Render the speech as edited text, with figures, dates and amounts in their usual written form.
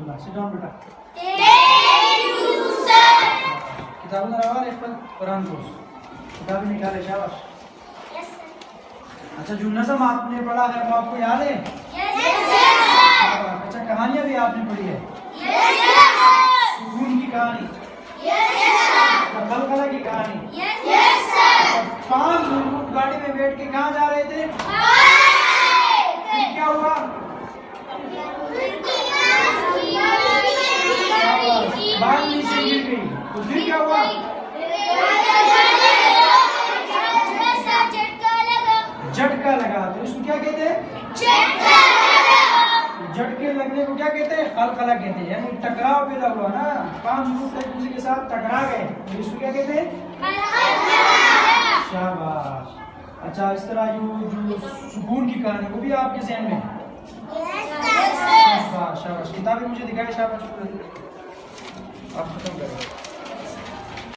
अल्हम्दुलिल्लाह। Sit down बेटा। Thank you sir. किताब नरवार एक पल कुरान कोर्स किताबें निकाले शाबाश। Yes sir. अच्छा जो नज़म आपने पढ़ा है वो आपको याद है? Yes sir. अच्छा कहानियां भी आपने पढ़ी है? Yes sir. सुकून की कहानी, यस सर। खलखला की कहानी। Yes sir. 5 लोग गाड़ी में बैठ के कहाँ जा रहे थे? फिर क्या हुआ? बाल नीचे गिर गई तो फिर क्या हुआ? झटका लगा तो इसको क्या कहते हैं? झटके लगने को क्या कहते हैं? खलखला कहते हैं। यानी टकराव पैदा हुआ ना, 5 लोग एक दूसरे के साथ टकरा गए तो इसको क्या कहते हैं? शाबाश। अच्छा इस तरह जो सुकून की कहानी वो भी आपके ज़हन में है? शाबाश शाबाश। किताबें मुझे दिखाए शाबाश। आप खत्म करें।